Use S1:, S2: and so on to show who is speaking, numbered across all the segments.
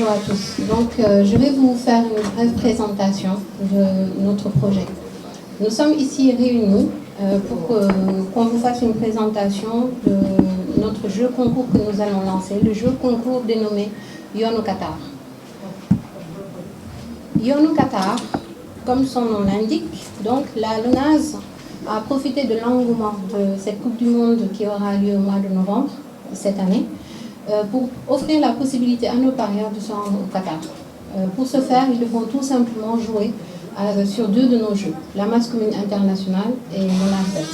S1: bonjour à tous. Donc, je vais vous faire une brève présentation de notre projet. Nous sommes ici réunis pour qu'on vous fasse une présentation de notre jeu concours que nous allons lancer, le jeu concours dénommé Yoonu Qatar. Yoonu Qatar, comme son nom l'indique, donc la LONASE a profité de l'engouement de cette Coupe du Monde qui aura lieu au mois de novembre cette année pour offrir la possibilité à nos parieurs de se rendre au Qatar. Pour ce faire, ils devront tout simplement jouer sur deux de nos jeux, la masse commune internationale et l'ONASBet.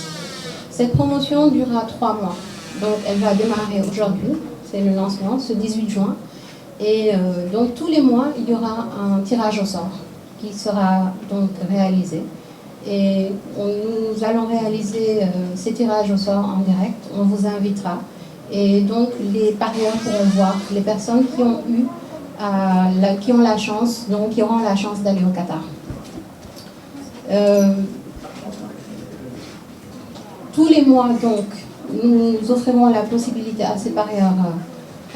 S1: Cette promotion durera 3 mois, donc elle va démarrer aujourd'hui, c'est le lancement, ce 18 juin. Et donc tous les mois, il y aura un tirage au sort qui sera donc réalisé. Et nous allons réaliser ces tirages au sort en direct, on vous invitera. Et donc les parieurs pourront voir les personnes qui ont eu, qui ont la chance, donc qui auront la chance d'aller au Qatar. Tous les mois, donc, nous offrirons la possibilité à ces parieurs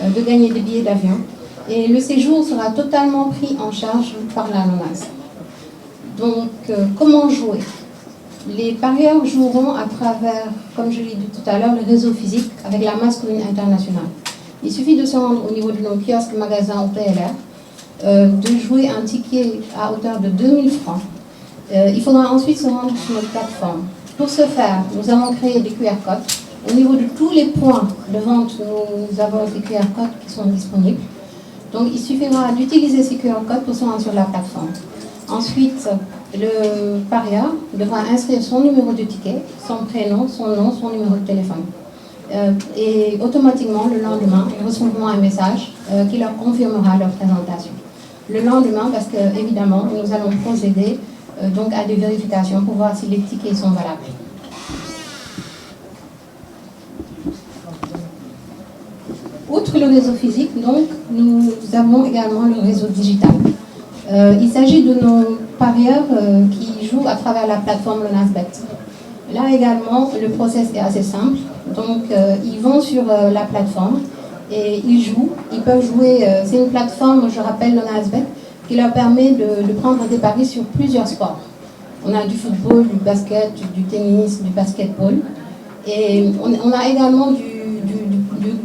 S1: de gagner des billets d'avion. Et le séjour sera totalement pris en charge par la LONASE. Donc, comment jouer? Les parieurs joueront à travers, comme je l'ai dit tout à l'heure, le réseau physique avec la masse commune internationale. Il suffit de se rendre au niveau de nos kiosques, magasins ou PLR, de jouer un ticket à hauteur de 2000 francs. Il faudra ensuite se rendre sur notre plateforme. Pour ce faire, nous avons créé des QR codes. Au niveau de tous les points de vente, nous avons des QR codes qui sont disponibles. Donc, il suffira d'utiliser ces QR codes pour se rendre sur la plateforme. Ensuite, le parieur devra inscrire son numéro de ticket, son prénom, son nom, son numéro de téléphone. Et automatiquement, le lendemain, ils recevront un message qui leur confirmera leur présentation. Le lendemain, parce que évidemment, nous allons procéder donc à des vérifications pour voir si les tickets sont valables. Outre le réseau physique, donc, nous avons également le réseau digital. Il s'agit de nos parieurs qui jouent à travers la plateforme LONASBet. Là également, le process est assez simple. Donc, ils vont sur la plateforme et ils jouent. Ils peuvent jouer, c'est une plateforme, je rappelle, LONASBet, qui leur permet de prendre des paris sur plusieurs sports. On a du football, du basket, du tennis, du basketball. Et on a également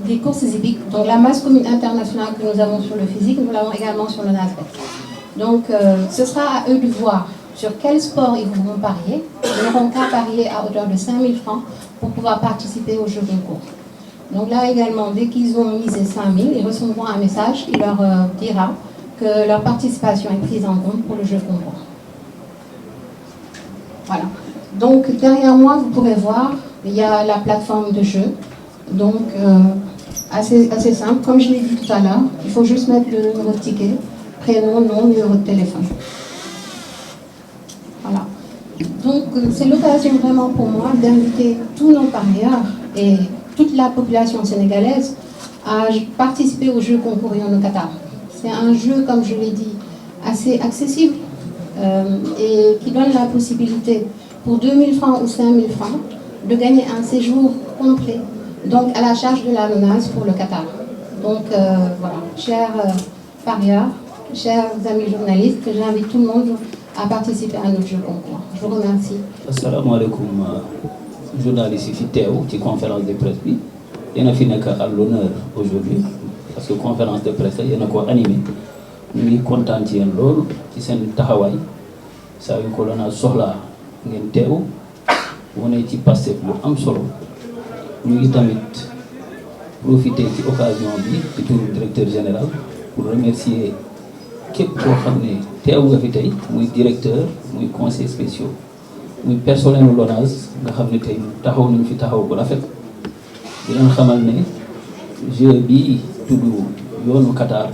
S1: des courses hippiques. Donc la masse commune internationale que nous avons sur le physique, nous l'avons également sur le LONASBet. Donc ce sera à eux de voir sur quel sport ils vont parier. Ils n'auront qu'à parier à hauteur de 5000 francs pour pouvoir participer au jeu concours. Donc là également, dès qu'ils ont misé 5000, ils recevront un message qui leur dira que leur participation est prise en compte pour le jeu concours. Voilà. Donc derrière moi, vous pourrez voir, il y a la plateforme de jeu. Donc assez simple. Comme je l'ai dit tout à l'heure, il faut juste mettre le numéro de ticket, prénom, nom, numéro de téléphone. Voilà. Donc c'est l'occasion vraiment pour moi d'inviter tous nos parieurs et toute la population sénégalaise à participer au jeu concours Yoonu Qatar. C'est un jeu, comme je l'ai dit, assez accessible et qui donne la possibilité pour 2000 francs ou 5000 francs de gagner un séjour complet, donc à la charge de la LONASE pour le Qatar. Donc voilà, chers parieurs, chers amis journalistes, j'invite tout le monde à participer à notre jeu concours. Je vous remercie.
S2: Assalamu alaikum, journalistes ici Théo, qui conférence de presse. Il y en a qui à l'honneur aujourd'hui, parce que conférence de presse, il y en a qui animé. Nous sommes contents de l'or, qui sont Tahawai, ça veut dire que l'on a soxla ngeen Théo, on est passé pour am solo. Nous avons profité de l'occasion du directeur général pour remercier képp koo xam ne teew nga fi tey muy directeur muy conseil spéciaux muy personnel LONASE nga xam ne tey taxaw nañu fi taxaw bu rafet di leen xamal ne jeu bii tudd Yoonu Qatar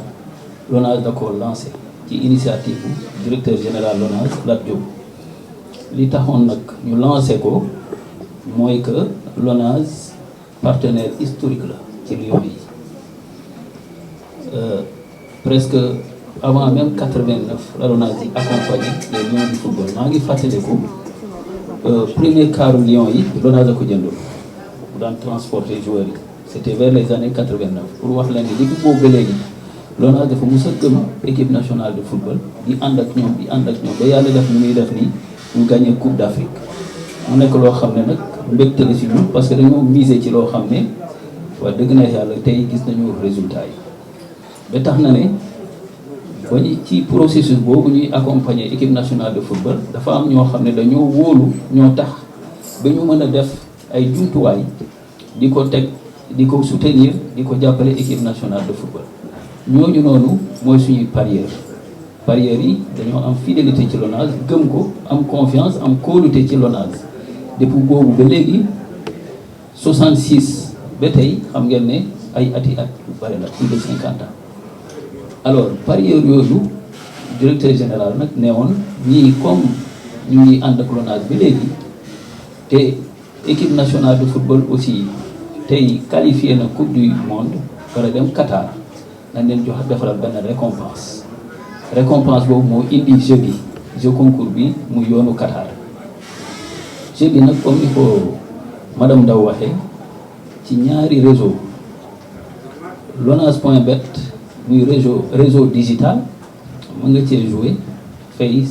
S2: LONASE da ko lancé ci initiative bu directeur général LONASE Lat Diop li taxoon nag ñu lancé ko mooy que LONASE partenaire historique la ci Lions yi presque avant même 89 la LONASE yi accompagné les Lions du football maa ngi fàttaliku premier quart Lions yi LONASE a ko jëndoon bu daan transporter joueurs yi c'était vers les années 89 pour wax leen ni depuis boobu ba léegi LONASE dafa mos a gëm équipe nationale de football di ànd ak ñoom ba yàlla def ni muy def nii ñu gagné Coupe d'Afrique mu nekk loo xam ne nag mbégte la si ñun parce que dañoo misé ci loo xam ne wax dëgg na yàlla tey gis nañu résultat yi ba tax na ne ba ñu ci processus boobu ñuy accompagner équipe nationale de football dafa am ñoo xam ne dañoo wóolu ñoo tax ba ñu mën a def ay jumtuwaay di ko teg di ko soutenir di ko jàppale équipe nationale de football ñooñu noonu mooy suñuy parieurs yi dañoo am fidélité ci LONASE gëm ko am confiance am kóolute ci LONASE depuis boobu ba léegi 66 ba tey xam ngeen ne ay at yu bare la plus de 50 ans alors parieurs yooyu directeur général nag ne woon ñii comme ñu ngi ànd ak LONASE bi léegi te équipe nationale de football aussi tey qualifié na coupe du monde wala dem Qatar nañ leen jox defaral benn récompense boobu moo indi jeu concours bi mu yoonu Qatar jeu bi nag comme ni ko madame Ndaw waxee ci ñaari réseau LONASE.bet muy réseau digital mën nga cee jouer fay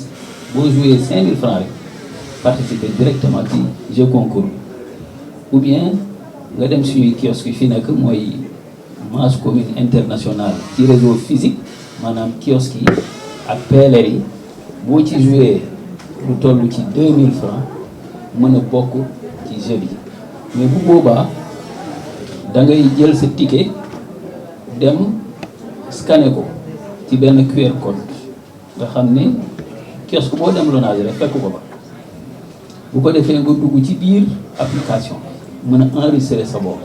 S2: boo jouer 5000 francs rek participer directement ci jeu concours bi ou bien nga dem suñuy kiosque yi fi nekk mooy masse commune internationale ci réseau physique maanaam kiosque yi ak PLR yi boo ci jouer lu toll ci 2000 francs mën a bokk ci jeu bi mais bu boobaa da ngay jël sa ticket dem scanner ko ci benn QR code nga xam ne kiosque boo dem LONASE rek fekk ko ba bu ko defee nga dugg ci biir application mën a enregistrer sa bopp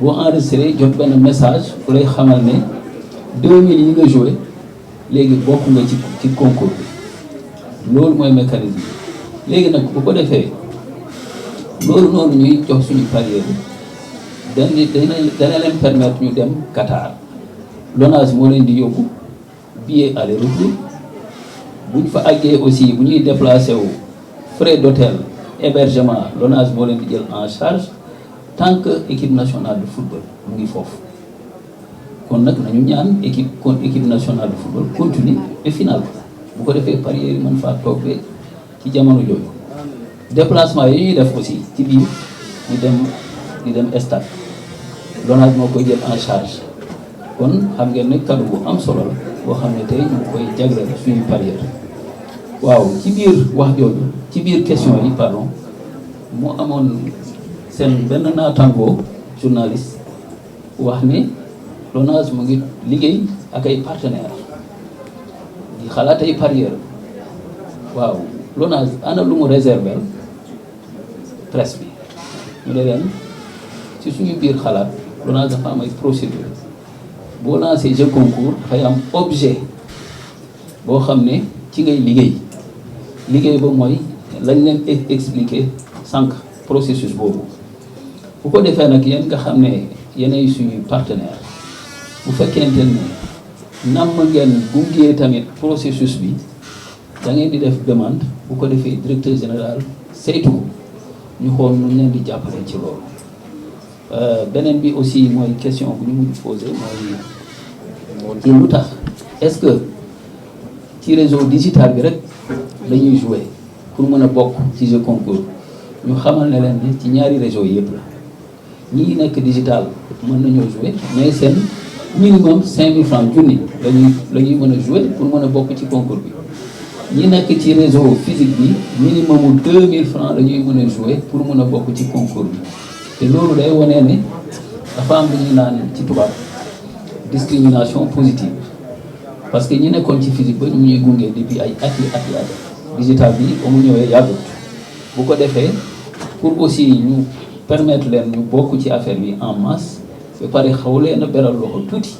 S2: boo enregistré jot benn message bu lay xamal ne 2000 yi nga joué léegi bokk nga ci concours bi loolu mooy mécanisme bi léegi nag bu ko defee loolu noonu ñuy jox suñu parieur bi dana leen permettre ñu dem Qatar LONASE moo leen di yóbbu billet aller retour buñ fa àggee aussi bu ñuy déplacé wu frais d'hôtel hébergement LONASE moo leen di jël en charge tant que équipe nationale de football mu ngi foofu kon nag nañu ñaan équipe nationale de football continue et final bu ko defee parieurs yi mën faa toog ci jamono jooju déplacement yi ñuy def aussi ci biir di dem stade LONASE moo koy jël en charge kon xam ngeen ne cadeau bu am solo la boo xam ne tey ñu ngi koy jagleel suñu parieur waaw ci biir wax jooju ci biir question yi pardon mu amoon seen benn naataangoo journaliste wax ne LONASE mu ngi liggéey ak ay partenaires di xalaat ay parieurs waaw LONASE ana lu mu réserver presse bi ñu ne leen ci suñu biir xalaat LONASE dafa am ay procédure boo lancé jeu concours dafay am objet boo xam ne ci ngay liggéey ba mooy lañ leen expliquer sànq processus boobu bu ko defee nag yéen nga xam ne yéenay suñuy partenaire bu fekkente ne namm ngeen gungee tamit processus bi da ngeen di def demande bu ko defee directeur général saytu ñu xool nu leen di jàppale ci loolu beneen bi aussi mooy question bu ñu mujj posé mooy lu tax est-ce que ci réseau digital bi rek lañuy jouer pour mën a bokk ci jeu concours ñu xamal ne leen ci ñaari réseau yëpp la ñii nekk digital mën nañoo jouer mais seen minimum 5000 francs junni la ñuy mën a jouer pour mën a bokk ci concours bi ñi nekk ci réseau physique bi minimum 2000 francs la ñuy mën a jouer pour mën a bokk ci concours bi te loolu day wonee ne dafa am lu ñuy naan ci tubaab discrimination positive parce que ñi nekkoon ci physique ba ñu ñuy gunge depuis ay at digital bi ba mu ñëwee yàggut bu ko defee pour aussi ñu permettre leen ñu bokk ci affaire bi en masse ba pare xaw leen a beral loxo tuuti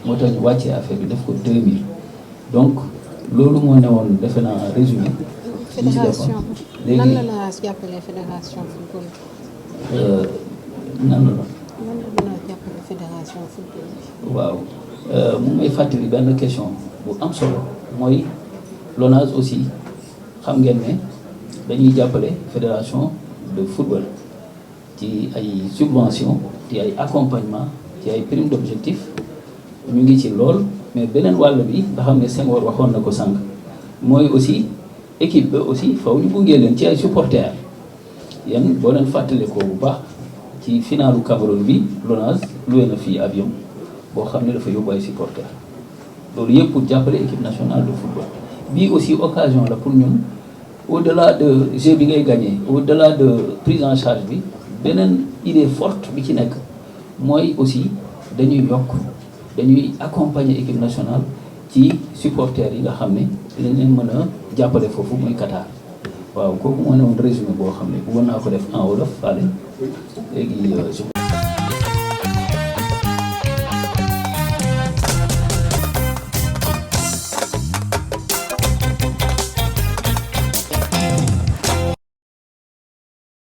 S2: moo tax ñu wàccee affaire bi def ko 2000 donc loolu moo newoon defe naa résumé.
S1: fédération léegi nan la la jàppale fédération football.
S2: nan la
S1: mën a jàppale fédération football.
S2: waaw mu may fàttali benn question bu am solo mooy LONASE aussi xam ngeen ne dañuy jàppale fédération de football ci ay subventions ci ay accompagnement ci ay primes d'objectif ñu ngi ci lool mais beneen wàll bi nga xam ne Senghor waxoon na ko sànq mooy aussi équipe ba aussi faw ñu gunge leen ci ay supporters yéen boo leen fàttale ko bu baax ci finalu Cameroun bi LONASE loué na fii avion boo xam ne dafa yóbbu ay supporters loolu yëpp pour jàppale équipe nationale de football bii aussi occasion la pour ñun au-delà de jeu bi ngay gagné au-delà de prise en charge bi beneen idée forte bi ci nekk mooy aussi dañuy accompagner équipe nationale ci supporters yi nga xam ne dinañ leen mën a jàppale foofu muy Qatar waaw kooku moo ne woon résumé boo xam ne bëggoon naa ko def en wolof faale léegi je